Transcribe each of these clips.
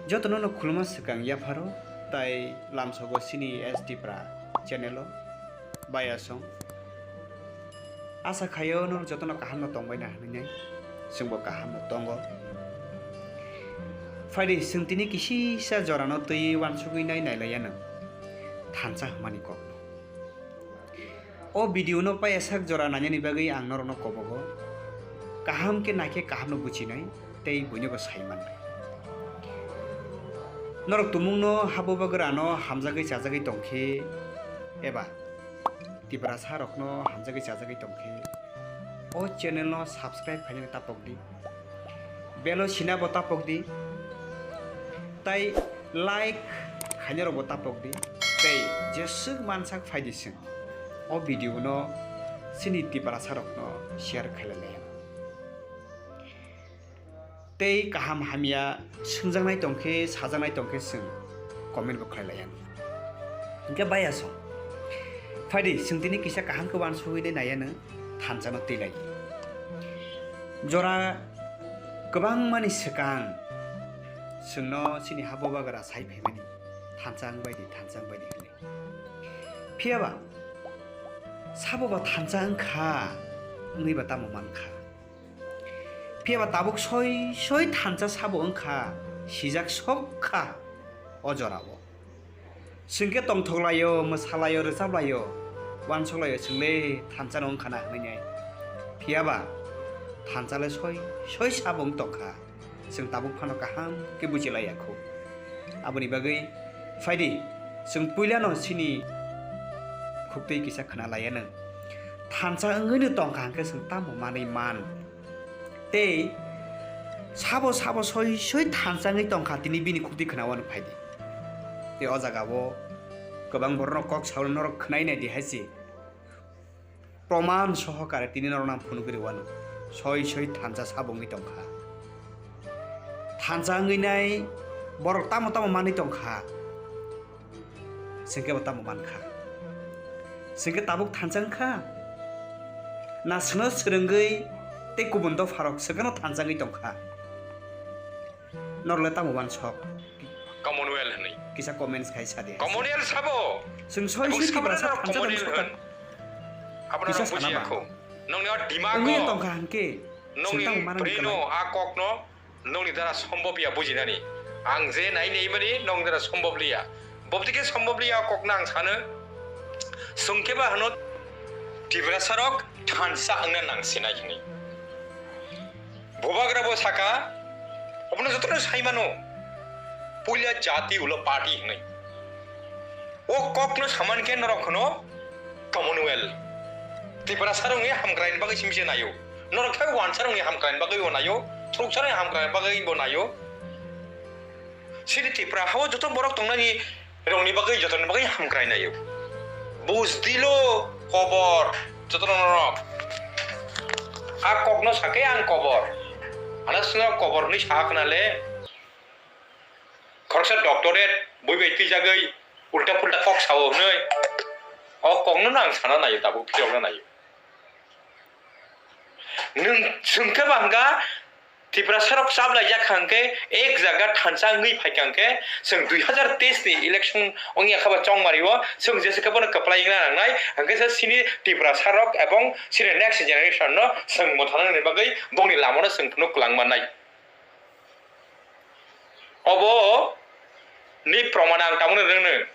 Jotono no khulma sekang ya pharo tai lamsogo sini SD pra channel bayasong asa khayo no jotono kaham no tongbai na nai sungbo kaham no tongo Friday sungtini kisi sa jorano tui wansugui nai nailayana thansa mani kok o video no pa esak jora nanya ni bagai ang norono kobogo kaham ke nake kaham no bucinai tei bunyo ko saiman Norok tumung no habo bagerano hamjagai chajagai tongkhe eba tibra sarok no hamjagai chajagai tongkhe o channel no subscribe khaina tapokdi belo sina bo tapokdi tai like khaina ro bo tapokdi tei jesuk mansak faidising o video no sini tibra sarok no share khailale tei kaham hamia sungjangnai tongkhe sajangnai tongkhe sung comment bo khlailayan ingka bayasong faidi sungtini kisa kaham ko ban suhide nayana thanjano tilai jora gobang mani sekang sungno sini habo bagara sai phaimani thanjang baidi hile phiaba sabo ba thanjang kha ngui ba tamo man kha Pia tabuk soy tanca sabo engka sijak sokka ojorawo singke tongtoglayo masalayo resablayo wansoglayo single tanca no engka na hnyai piaba tanca le soy sabo engtoka sing tabuk phano kaham ke bujilaiako aboni bagai faidi sing puilano sini khuptei kisa khana layana tanca engene tongka ke sing tamo manai man tei sabo soy thansangai tongkha tini bini khukti khnawan phaidi te o jaga bo gobang borno kok saul norok khnai nai di haisi proman sohokare tini norona phunu gri wanu soy thansa sabongi tongkha thansangai nai borok tamo mani tongkha singke tamo mankha singke tabuk thansangkha na sno srenggai tei kubun do farok sekano thanjangai tongkha norle tamo ban sok commonwealth nei kisa comments khai sade commonwealth sabo sing soi ki brasa commonwealth apna nang bujiako nongni dimago ngi tongkha hanke nongni brino akokno nongni dara সম্ভবইয়া বুজিনানি आं जे नाय nei mani nong dara সম্ভবলিয়া bobtike সম্ভবলিয়া kokna ang sano sungkeba hano tibrasarok thansa angna nangsinai hini Bobagrabo saka अपने जतने साइमानो पुलिया जाति उलो party नहीं ओ Kock no सामान के नरखनो कॉमनवेल्थ तिपरा सारंगे हमग्राइन बागै सिमसे नायो नरखा वान सारंगे हमग्राइन बागै बनायो थ्रुक सारंगे हमग्राइन बागै बनायो सिरि तिपरा हाव जतन बरक तंगनानि रंनि बागै जतन बागै हमग्राइन नायो बुजदिलो खबर जतन नरक आ कॉक नो साके आं खबर Anak semua cover ni sah kenale, korsa doktoret, boy beti jagai, ulta kok sawo nih, oh kong nang sana nayu tabu piok nayu, nung sungke bangga, tiba serok sabla ya kangke, ek jaga thansa ngi pai kangke, sung 2023 ni election ongi akaba chong mariwa, sung jese kapon apply na nai, angke sa sini tiba serok ebong sini next generation no, sung muthanan ni bagai, bong ni lamona sung punuk lang manai. Obo ni promanang tamu nene,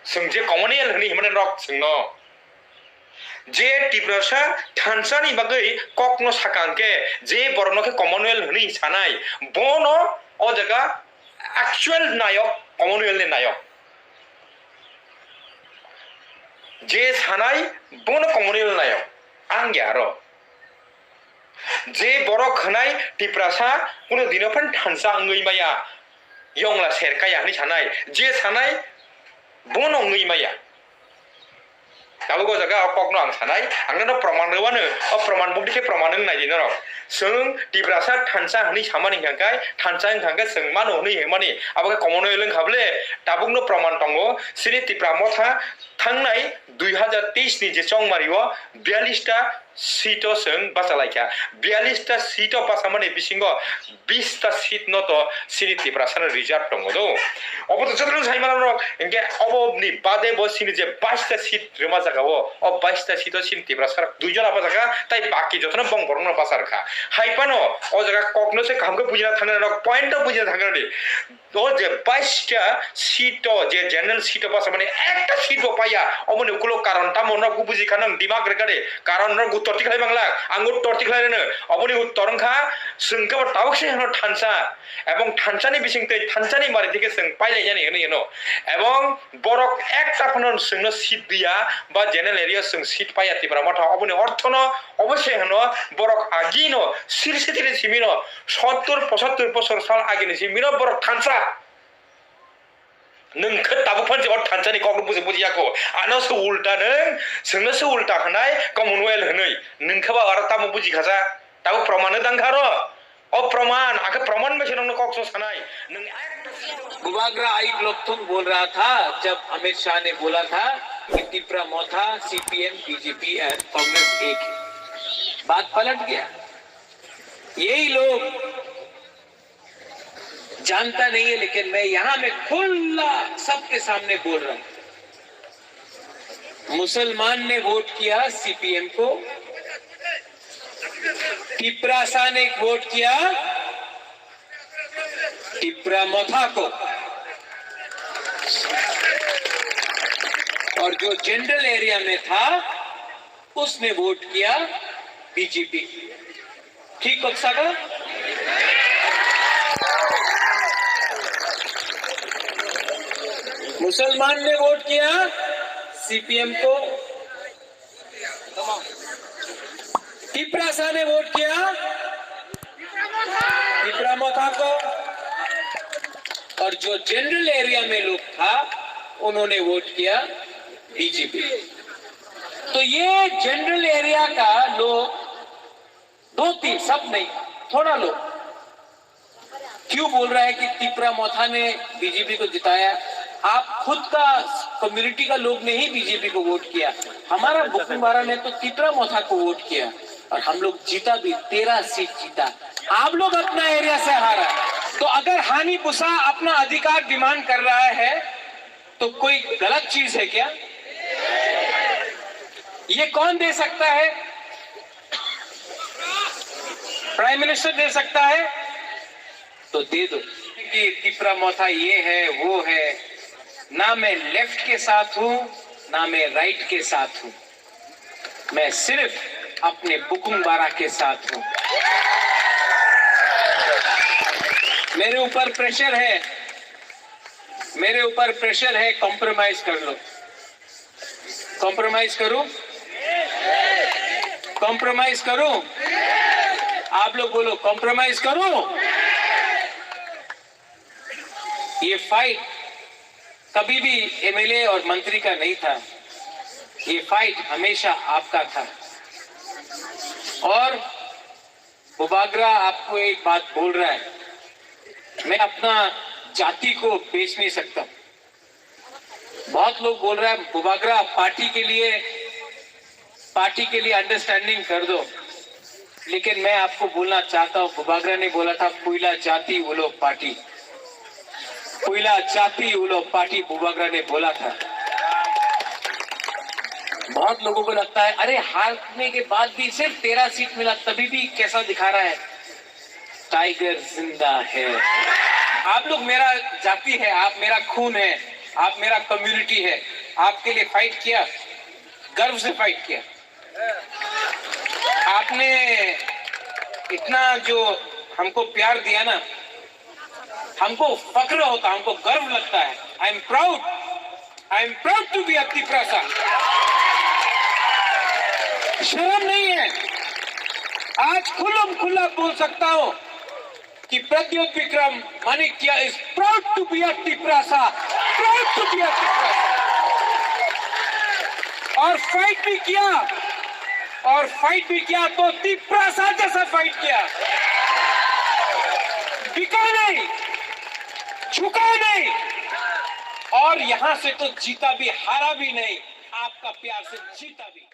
sung je komunal ni himan rock sung no. जे टिब्रसा थानसानि बागै ककनो साकांके जे बरनोके Commonwealth नि सानाय बोनो ओ जगा actual नायक Commonwealth नि नायक जे सानाय बोनो Commonwealth नायक आं यारो जे बरक खनाय टिब्रसा कुनो दिनोफान थानसा ngै माया यंला सेरकाया नि सानाय जे सानाय बोनो ngै माया Kalau gua jaga apa kno ang sanai, angna proman rewane, proman bukti ke proman nang nai dino. Sung dibrasa thansa hani samani hangkai, thansa hangkai sung mano ni hemani. Apa ke komono eleng khable, tabung no proman tongo, sini tipramo tha thangnai 2023 ni je chong mariwo 42 ta सीटो जों बासालायखा 42टा सीटो बासामाने बिसिंगो 20टा seat नतो सिनि टिप्रासानो reserve दङ दो अबो जत्र साइमानो इंगे अबोनि बादे बो सिनि जे 22टा seat Rima जागावो अ 22टा सीटो सिनि टिप्रासार दुइजन आबा जागा ताइ बाकी जतन बंगरनो बासारखा हाइपानो अ जागा ककनोसे कामको बुजिना थांनो पॉइंट बुजिना थांनो तो जे 22टा सीटो जे जनरल सीटो बासामाने एकटा सीटो पाया अबोनि कुलो कारणटा मनो गु बुजि खानों दिमाग रेगादे कारण न गु तर्ति खालाय बांला आंगु तर्ति खालायनो अबोनि उत्तरंखा जोंखौ तावसे हनो थानसा एवं थानसानि बिसिंते थानसानि मारे दिके जों पाइलाय जानि हनो यनो एवं बरक एकटा फनो जोंनो सीट दिया बा जनरल एरिया जों सीट पाया तिब्रा माथा अबोनि अर्थनो अवश्य हनो बरक आगिनो सिरसेतिनि सिमिनो 70-75 बोसोर साल आगिनि सिमिनो बरक थानसा नोंखौ दाबो फानसे अर थानसानि कक बुजियाखौ आनोसो उल्टा नों जोंनोसो उल्टा होनाय कमनवेल्थ होनै नोंखौबा आरो तामो बुजिखाजा दाबो प्रमाण दांखारो अ प्रमाण आखे प्रमाण में से नोंनो कक सानाय नों बुबाग्रा आइक लोकथुम बोल रहा था जब अमित शाह ने बोला था कि तिपरा मोथा सीपीएम बीजेपी और कांग्रेस एक है बात पलट गया यही लोग जानता नहीं है लेकिन मैं यहां में खुला सबके सामने बोल रहा हूं मुसलमान ने वोट किया सीपीएम को टिप्रासा ने वोट किया टिप्रा मोथा को और जो जनरल एरिया में था उसने वोट किया बीजेपी ठीक कक्षा का मुसलमान ने वोट किया सीपीएम को टिप्रासा ने वोट किया टिप्रा मोथा को और जो जनरल एरिया में लोग था उन्होंने वोट किया बीजेपी तो ये जनरल एरिया का लोग 2-3 सब नहीं थोड़ा लोग क्यों बोल रहा है कि टिप्रा मोथा ने बीजेपी को जिताया आप खुद का कम्युनिटी का लोग ने ही बीजेपी को वोट किया हमारा बुकुम्बारा ने तो टिप्रा मोथा को वोट किया और हम लोग जीता भी 13 सीट जीता आप लोग अपना एरिया से हारा तो अगर हानि पुसा अपना अधिकार डिमांड कर रहा है तो कोई गलत चीज है क्या ये कौन दे सकता है प्राइम मिनिस्टर दे सकता है तो दे दो कि टिप्रा मोथा ये है वो है ना मैं लेफ्ट के साथ हूं ना मैं राइट के साथ हूं मैं सिर्फ अपने बुकुम्बारा के साथ हूं मेरे ऊपर प्रेशर है कॉम्प्रोमाइज कर लो कॉम्प्रोमाइज करूं आप लोग बोलो कॉम्प्रोमाइज करूं ये फाइट कभी भी एमएलए और मंत्री का नहीं था ये फाइट हमेशा आपका था और बुबाग्रा आपको एक बात बोल रहा है मैं अपना जाति को बेच नहीं सकता बहुत लोग बोल रहा है बुबाग्रा पार्टी के लिए अंडरस्टैंडिंग कर दो लेकिन मैं आपको बोलना चाहता हूं बुबाग्रा ने बोला था कोयला जाति वो लोग पार्टी बुबाग्रा ने बोला था बहुत लोगों को लगता है अरे हारने के बाद भी सिर्फ 13 सीट मिला तभी भी कैसा दिखा रहा है टाइगर जिंदा है आप लोग मेरा जाति है आप मेरा खून है आप मेरा कम्युनिटी है आपके लिए फाइट किया गर्व से फाइट किया आपने इतना जो हमको प्यार दिया ना हमको फक्र होता हमको गर्व लगता है I am proud to be Tiprasa शर्म नहीं है आज खुला बोल सकता हूं कि Pradyot Bikram Manikya is proud to be Tiprasa और फाइट भी किया तो टिप्रासा जैसा फाइट किया बिका नहीं झुका नहीं और यहां से तो जीता भी हारा भी नहीं आपका प्यार से जीता भी